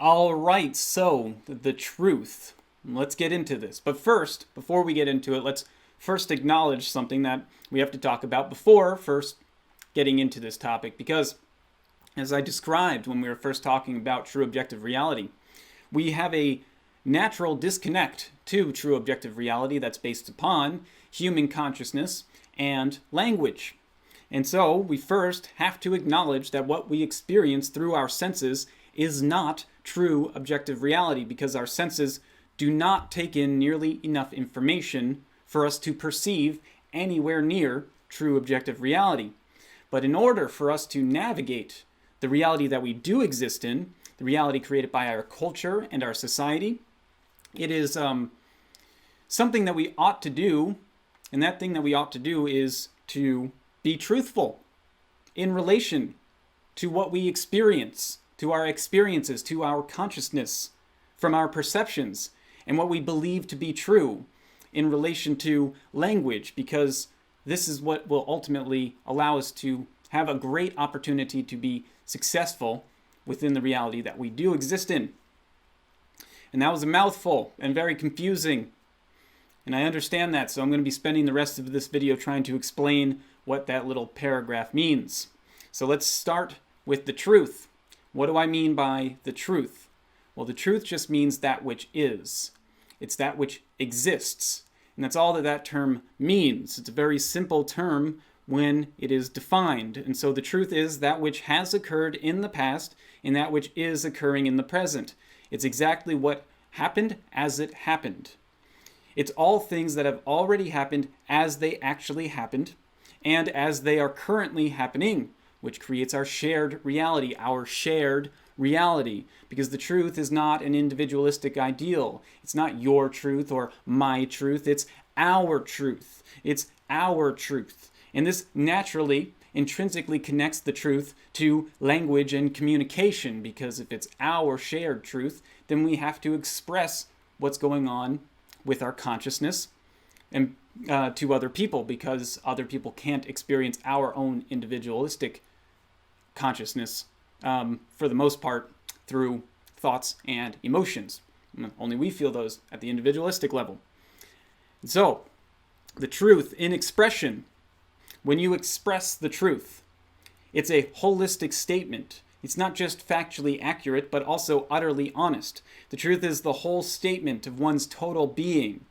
All right, so the truth. Let's get into this. But first, before we get into it, let's first acknowledge something that we have to talk about before first getting into this topic. Because as I described when we were first talking about true objective reality, we have a natural disconnect to true objective reality that's based upon human consciousness and language. And so we first have to acknowledge that what we experience through our senses is not true objective reality, because our senses do not take in nearly enough information for us to perceive anywhere near true objective reality. But in order for us to navigate the reality that we do exist in, the reality created by our culture and our society, it is something that we ought to do, and that thing that we ought to do is to be truthful in relation to what we experience, to our experiences, to our consciousness, from our perceptions, and what we believe to be true in relation to language, because this is what will ultimately allow us to have a great opportunity to be successful within the reality that we do exist in. And that was a mouthful and very confusing. And I understand that, so I'm going to be spending the rest of this video trying to explain what that little paragraph means. So let's start with the truth. What do I mean by the truth? Well, the truth just means that which is. It's that which exists. And that's all that that term means. It's a very simple term when it is defined. And so the truth is that which has occurred in the past and that which is occurring in the present. It's exactly what happened as it happened. It's all things that have already happened as they actually happened and as they are currently happening, which creates our shared reality, because the truth is not an individualistic ideal. It's not your truth or my truth. It's our truth. It's our truth. And this naturally, intrinsically connects the truth to language and communication, because if it's our shared truth, then we have to express what's going on with our consciousness and to other people, because other people can't experience our own individualistic consciousness for the most part through thoughts and emotions. Only we feel those at the individualistic level. So, the truth in expression. When you express the truth, it's a holistic statement. It's not just factually accurate, but also utterly honest. The truth is the whole statement of one's total being.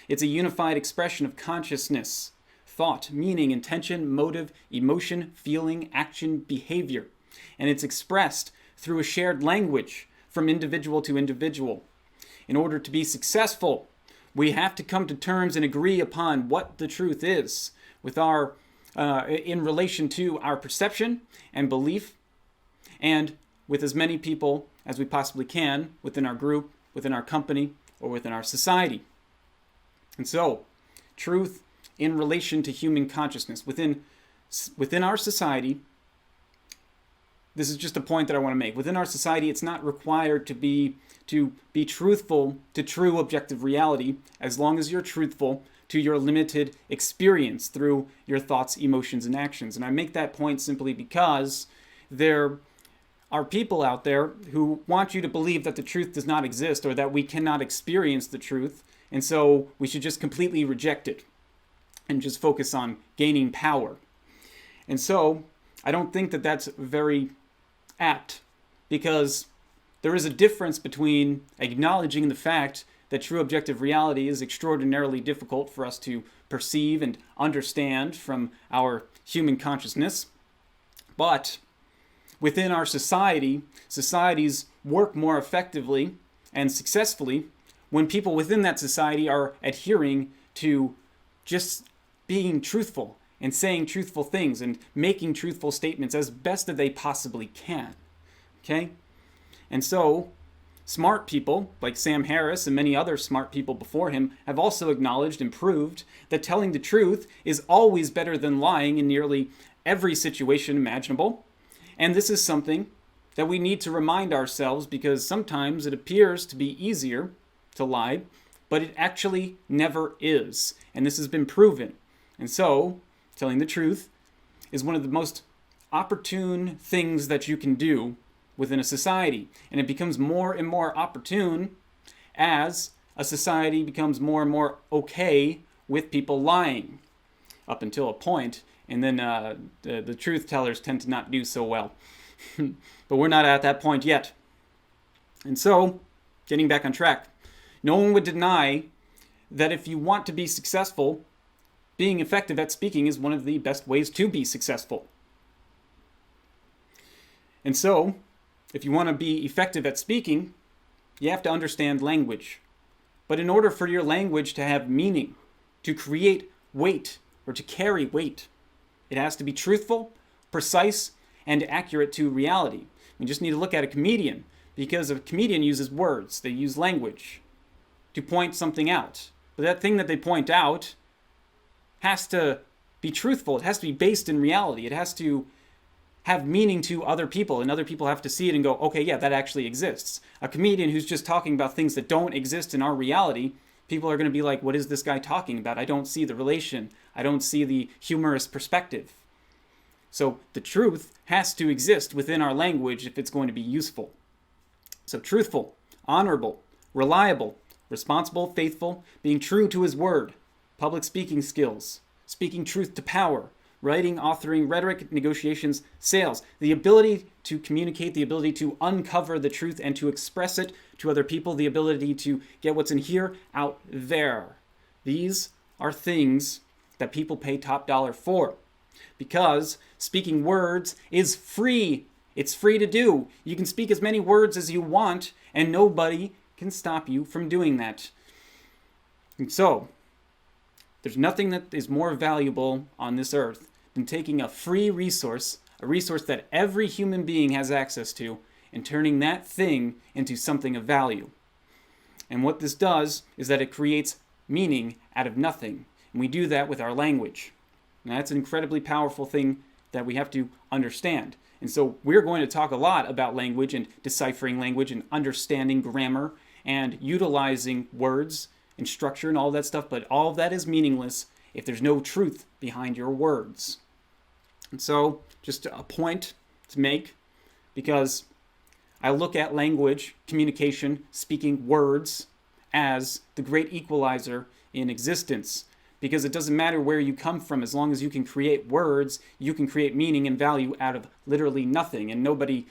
It's a unified expression of consciousness, thought, meaning, intention, motive, emotion, feeling, action, behavior. And it's expressed through a shared language from individual to individual. In order to be successful, we have to come to terms and agree upon what the truth is with our in relation to our perception and belief, and with as many people as we possibly can within our group, within our company, or within our society. And so, truth in relation to human consciousness. Within our society, this is just a point that I want to make. Within our society, it's not required to be truthful to true objective reality, as long as you're truthful to your limited experience through your thoughts, emotions, and actions. And I make that point simply because there are people out there who want you to believe that the truth does not exist, or that we cannot experience the truth, and so we should just completely reject it and just focus on gaining power. And so I don't think that that's very apt, because there is a difference between acknowledging the fact that true objective reality is extraordinarily difficult for us to perceive and understand from our human consciousness, but within our society, societies work more effectively and successfully when people within that society are adhering to just being truthful and saying truthful things and making truthful statements as best as they possibly can. Okay? And so, smart people like Sam Harris and many other smart people before him have also acknowledged and proved that telling the truth is always better than lying in nearly every situation imaginable. And this is something that we need to remind ourselves, because sometimes it appears to be easier to lie, but it actually never is. And this has been proven. And so, telling the truth is one of the most opportune things that you can do within a society. And it becomes more and more opportune as a society becomes more and more okay with people lying, up until a point, and then the truth tellers tend to not do so well. But we're not at that point yet. And so, getting back on track, no one would deny that if you want to be successful, being effective at speaking is one of the best ways to be successful. And so, if you want to be effective at speaking, you have to understand language. But in order for your language to have meaning, to create weight, or to carry weight, it has to be truthful, precise, and accurate to reality. We just need to look at a comedian, because a comedian uses words, they use language to point something out. But that thing that they point out has to be truthful, it has to be based in reality, it has to have meaning to other people, and other people have to see it and go, okay, yeah, that actually exists. A comedian who's just talking about things that don't exist in our reality, people are going to be like, what is this guy talking about? I don't see the relation. I don't see the humorous perspective. So the truth has to exist within our language if it's going to be useful. So truthful, honorable, reliable, responsible, faithful, being true to his word, public speaking skills, speaking truth to power, writing, authoring, rhetoric, negotiations, sales, the ability to communicate, the ability to uncover the truth and to express it to other people, the ability to get what's in here out there. These are things that people pay top dollar for, because speaking words is free. It's free to do. You can speak as many words as you want, and nobody can stop you from doing that. And so, there's nothing that is more valuable on this earth than taking a free resource, a resource that every human being has access to, and turning that thing into something of value. And what this does is that it creates meaning out of nothing. And we do that with our language. And that's an incredibly powerful thing that we have to understand. And so we're going to talk a lot about language and deciphering language and understanding grammar and utilizing words and structure and all that stuff, but all of that is meaningless if there's no truth behind your words. And so, just a point to make, because I look at language, communication, speaking words as the great equalizer in existence, because it doesn't matter where you come from, as long as you can create words, you can create meaning and value out of literally nothing, and nobody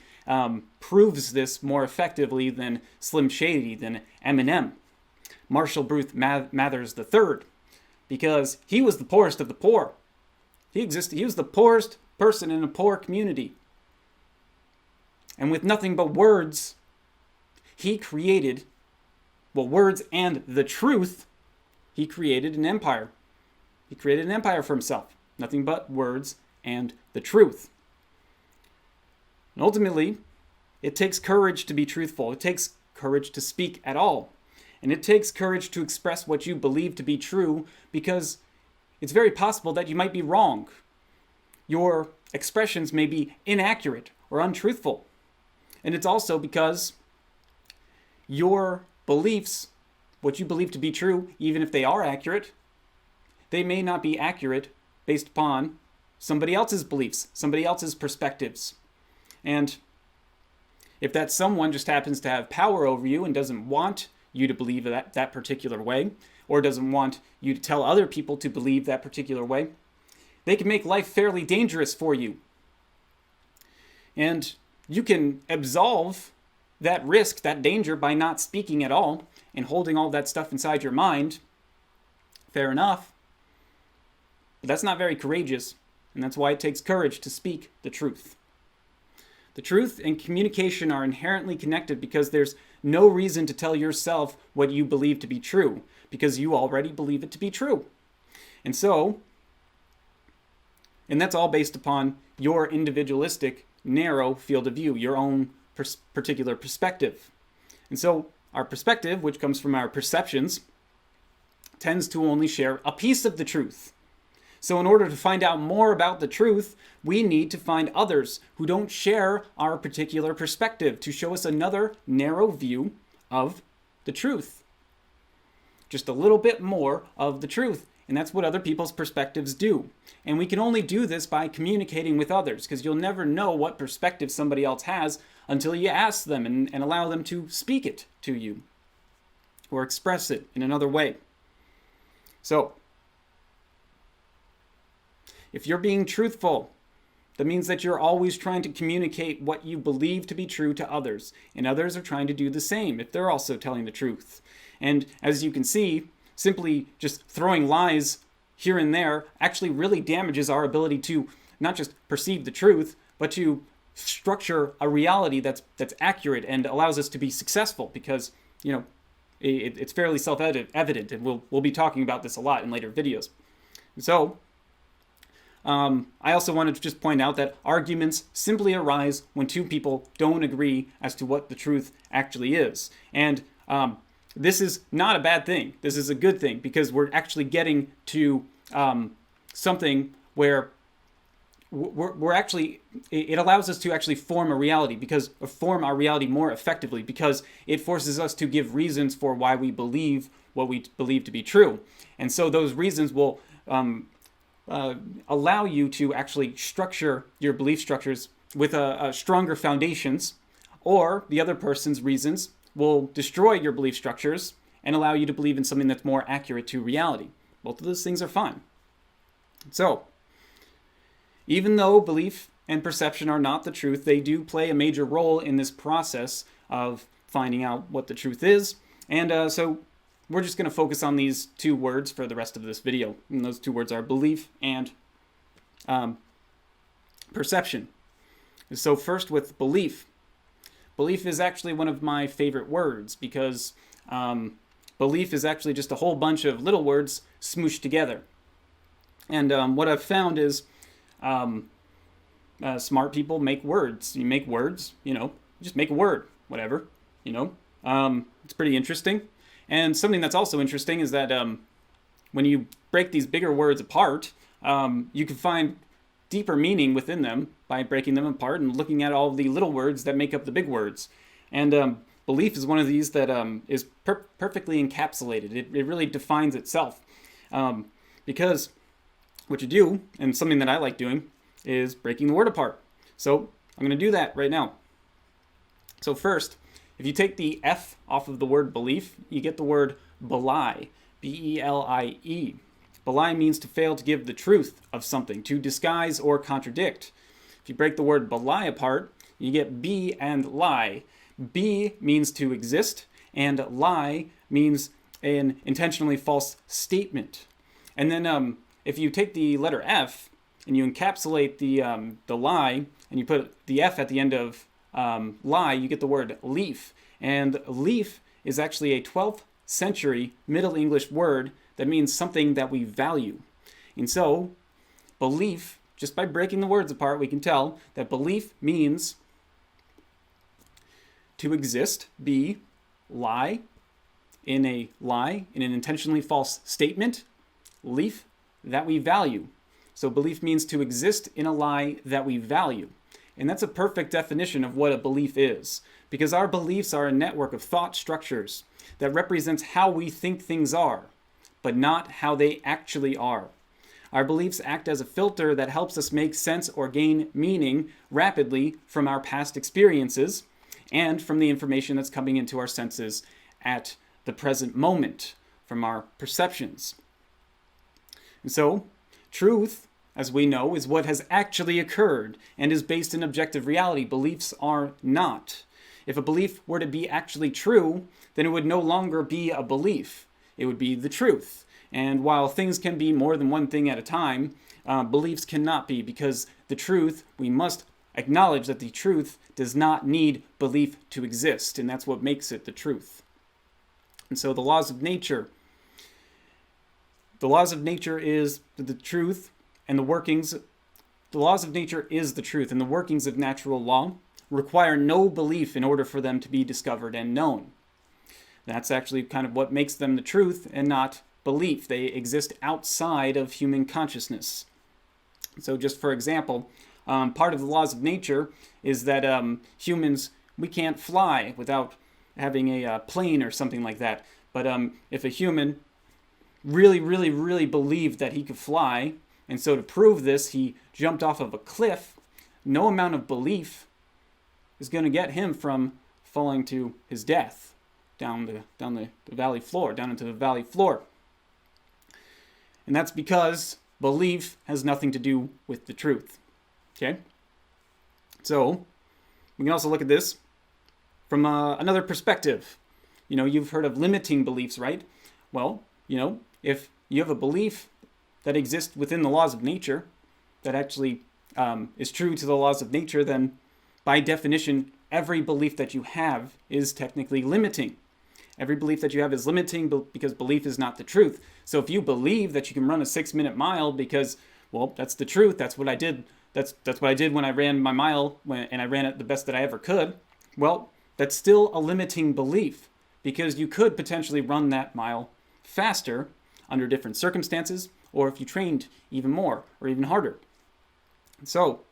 proves this more effectively than Slim Shady, than Eminem. Marshall Bruce Mathers III, because he was the poorest of the poor. He was the poorest person in a poor community. And with nothing but words, he created, words and the truth, he created an empire. He created an empire for himself. Nothing but words and the truth. And ultimately, it takes courage to be truthful. It takes courage to speak at all. And it takes courage to express what you believe to be true, because it's very possible that you might be wrong. Your expressions may be inaccurate or untruthful. And it's also because your beliefs, what you believe to be true, even if they are accurate, they may not be accurate based upon somebody else's beliefs, somebody else's perspectives. And if that someone just happens to have power over you and doesn't want you to believe that particular way, or doesn't want you to tell other people to believe that particular way, they can make life fairly dangerous for you. And you can absolve that risk, that danger, by not speaking at all and holding all that stuff inside your mind. Fair enough. But that's not very courageous, and that's why it takes courage to speak the truth. The truth and communication are inherently connected, because there's no reason to tell yourself what you believe to be true, because you already believe it to be true. And that's all based upon your individualistic, narrow field of view, your own particular perspective. And so our perspective, which comes from our perceptions, tends to only share a piece of the truth. So in order to find out more about the truth, we need to find others who don't share our particular perspective to show us another narrow view of the truth. Just a little bit more of the truth. And that's what other people's perspectives do. And we can only do this by communicating with others, because you'll never know what perspective somebody else has until you ask them and allow them to speak it to you or express it in another way. So, if you're being truthful, that means that you're always trying to communicate what you believe to be true to others, and others are trying to do the same if they're also telling the truth. And as you can see, simply just throwing lies here and there actually really damages our ability to not just perceive the truth, but to structure a reality that's accurate and allows us to be successful, because, you know, it's fairly self-evident, and we'll be talking about this a lot in later videos. So, I also wanted to just point out that arguments simply arise when two people don't agree as to what the truth actually is. And this is not a bad thing. This is a good thing, because we're actually getting to something where we're actually, it allows us to actually form a reality, form our reality more effectively, because it forces us to give reasons for why we believe what we believe to be true. And so those reasons will allow you to actually structure your belief structures with a stronger foundations, or the other person's reasons will destroy your belief structures and allow you to believe in something that's more accurate to reality. Both of those things are fine. So, even though belief and perception are not the truth, they do play a major role in this process of finding out what the truth is. And so we're just going to focus on these two words for the rest of this video. And those two words are belief and perception. So first with belief. Belief is actually one of my favorite words, because belief is actually just a whole bunch of little words smooshed together. And what I've found is smart people make words. You make words, just make a word, whatever, It's pretty interesting. And something that's also interesting is that when you break these bigger words apart, you can find deeper meaning within them by breaking them apart and looking at all of the little words that make up the big words. And belief is one of these that is perfectly encapsulated. It really defines itself. Because what you do, and something that I like doing, is breaking the word apart. So I'm going to do that right now. So first, if you take the F off of the word belief, you get the word belie, B-E-L-I-E. Belie means to fail to give the truth of something, to disguise or contradict. If you break the word belie apart, you get be and lie. Be means to exist, and lie means an intentionally false statement. And then if you take the letter F and you encapsulate the lie, and you put the F at the end of lie, you get the word leaf. And leaf is actually a 12th century Middle English word that means something that we value. And so, belief, just by breaking the words apart, we can tell that belief means to exist, be, lie, in an intentionally false statement, leaf, that we value. So belief means to exist in a lie that we value. And that's a perfect definition of what a belief is, because our beliefs are a network of thought structures that represents how we think things are, but not how they actually are. Our beliefs act as a filter that helps us make sense or gain meaning rapidly from our past experiences and from the information that's coming into our senses at the present moment, from our perceptions. And so, truth, as we know, is what has actually occurred and is based in objective reality. Beliefs are not. If a belief were to be actually true, then it would no longer be a belief. It would be the truth. And while things can be more than one thing at a time, beliefs cannot be, because the truth, we must acknowledge that the truth does not need belief to exist, and that's what makes it the truth. And so the laws of nature is the truth, and the workings, the laws of nature is the truth, and the workings of natural law require no belief in order for them to be discovered and known. That's actually kind of what makes them the truth and not belief. They exist outside of human consciousness. So just for example, part of the laws of nature is that humans, we can't fly without having a plane or something like that. But if a human really, really, really believed that he could fly, and so to prove this, he jumped off of a cliff. No amount of belief is going to get him from falling to his death down the valley floor, down into the valley floor. And that's because belief has nothing to do with the truth. Okay? So, we can also look at this from another perspective. You've heard of limiting beliefs, right? Well, if you have a belief that exists within the laws of nature, that actually is true to the laws of nature, then by definition, every belief that you have is technically limiting. Every belief that you have is limiting because belief is not the truth. So if you believe that you can run a 6-minute mile because, well, that's the truth, that's what I did. That's what I did when I ran my mile, and I ran it the best that I ever could. Well, that's still a limiting belief because you could potentially run that mile faster under different circumstances, or if you trained even more or even harder. So,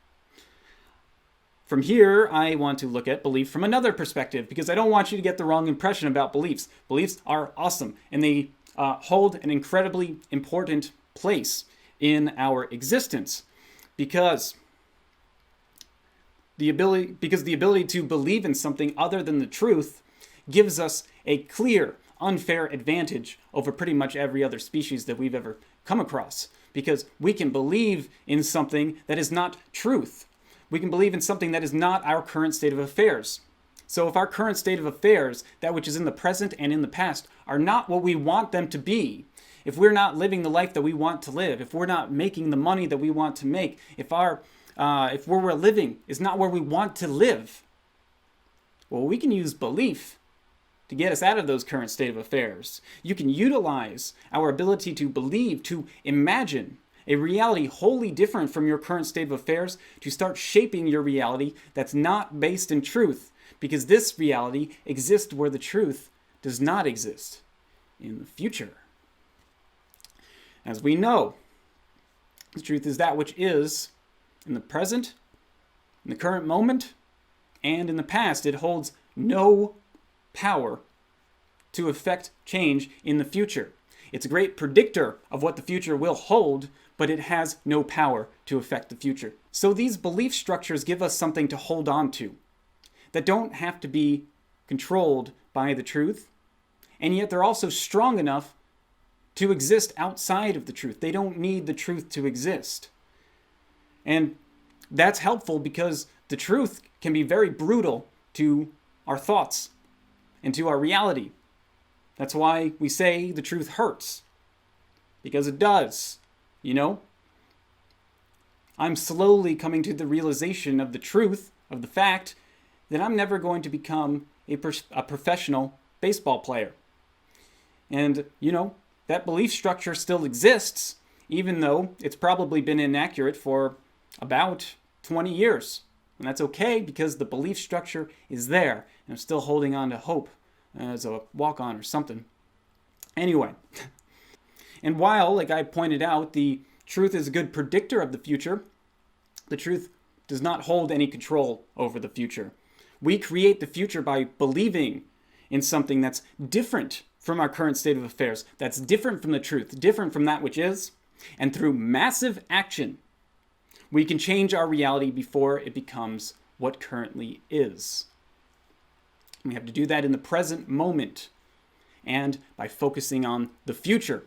from here, I want to look at belief from another perspective because I don't want you to get the wrong impression about beliefs. Beliefs are awesome, and they hold an incredibly important place in our existence because the ability to believe in something other than the truth gives us a clear, unfair advantage over pretty much every other species that we've ever come across, because we can believe in something that is not truth. We can believe in something that is not our current state of affairs. So if our current state of affairs, that which is in the present and in the past, are not what we want them to be, if we're not living the life that we want to live, if we're not making the money that we want to make, if where we're living is not where we want to live, well, we can use belief to get us out of those current state of affairs. You can utilize our ability to believe, to imagine a reality wholly different from your current state of affairs, to start shaping your reality that's not based in truth, because this reality exists where the truth does not exist, in the future. As we know, the truth is that which is in the present, in the current moment, and in the past. It holds no power to affect change in the future. It's a great predictor of what the future will hold, but it has no power to affect the future. So these belief structures give us something to hold on to that don't have to be controlled by the truth, and yet they're also strong enough to exist outside of the truth. They don't need the truth to exist. And that's helpful because the truth can be very brutal to our thoughts and to our reality. That's why we say the truth hurts, because it does. I'm slowly coming to the realization of the truth, of the fact that I'm never going to become a professional baseball player. And, that belief structure still exists, even though it's probably been inaccurate for about 20 years. And that's okay because the belief structure is there, and I'm still holding on to hope as a walk-on or something. Anyway, and while, like I pointed out, the truth is a good predictor of the future, the truth does not hold any control over the future. We create the future by believing in something that's different from our current state of affairs, that's different from the truth, different from that which is, and through massive action, we can change our reality before it becomes what currently is. We have to do that in the present moment and by focusing on the future.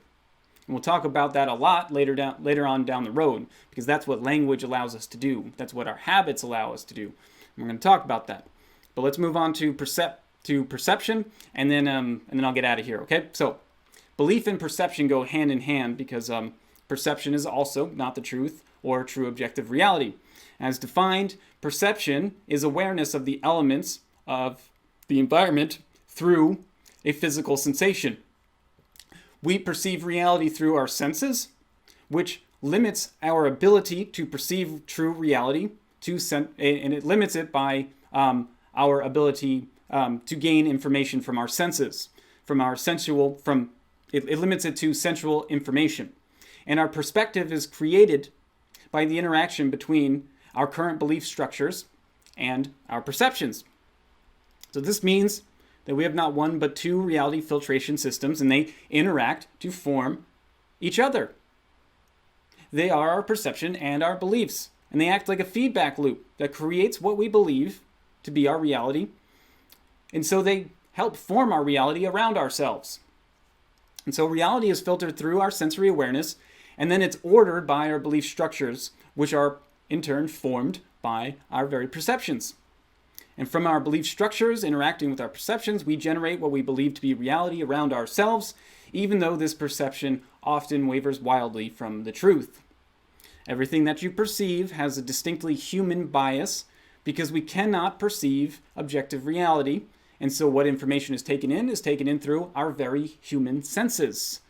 And we'll talk about that a lot later on down the road, because that's what language allows us to do. That's what our habits allow us to do. And we're going to talk about that. But let's move on to perception, and then I'll get out of here. Okay? So, belief and perception go hand in hand because perception is also not the truth or true objective reality. As defined, perception is awareness of the elements of the environment through a physical sensation. We perceive reality through our senses, which limits our ability to perceive true reality, and it limits it by our ability to gain information from our senses, it limits it to sensual information. And our perspective is created by the interaction between our current belief structures and our perceptions. So this means that we have not one but two reality filtration systems, and they interact to form each other. They are our perception and our beliefs, and they act like a feedback loop that creates what we believe to be our reality, and so they help form our reality around ourselves. And so reality is filtered through our sensory awareness, and then it's ordered by our belief structures, which are in turn formed by our very perceptions. And from our belief structures interacting with our perceptions, we generate what we believe to be reality around ourselves, even though this perception often wavers wildly from the truth. Everything that you perceive has a distinctly human bias because we cannot perceive objective reality. And so what information is taken in through our very human senses.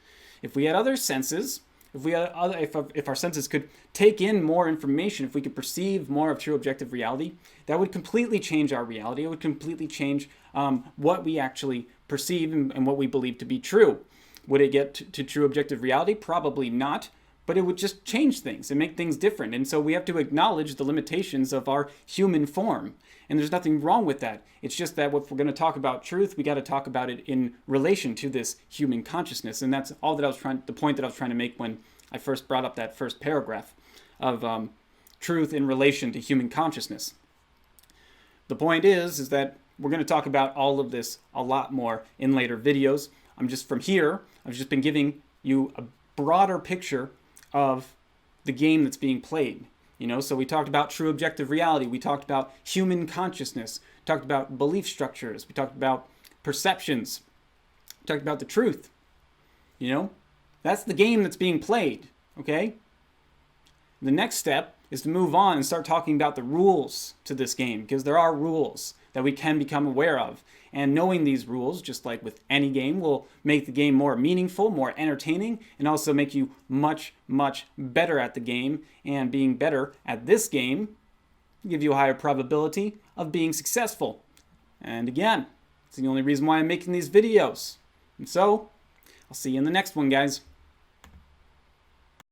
If we had other senses, if our senses could take in more information, if we could perceive more of true objective reality, that would completely change our reality. It would completely change what we actually perceive and what we believe to be true. Would it get to true objective reality? Probably not, but it would just change things and make things different. And so we have to acknowledge the limitations of our human form. And there's nothing wrong with that. It's just that if we're going to talk about truth, we got to talk about it in relation to this human consciousness. And that's all that the point that I was trying to make when I first brought up that first paragraph of truth in relation to human consciousness. The point is that we're going to talk about all of this a lot more in later videos. I've just been giving you a broader picture of the game that's being played. So we talked about true objective reality. We talked about human consciousness. We talked about belief structures. We talked about perceptions. We talked about the truth. That's the game that's being played, okay? The next step is to move on and start talking about the rules to this game, because there are rules that we can become aware of. And knowing these rules, just like with any game, will make the game more meaningful, more entertaining, and also make you much, much better at the game. And being better at this game will give you a higher probability of being successful. And again, it's the only reason why I'm making these videos. And so, I'll see you in the next one, guys.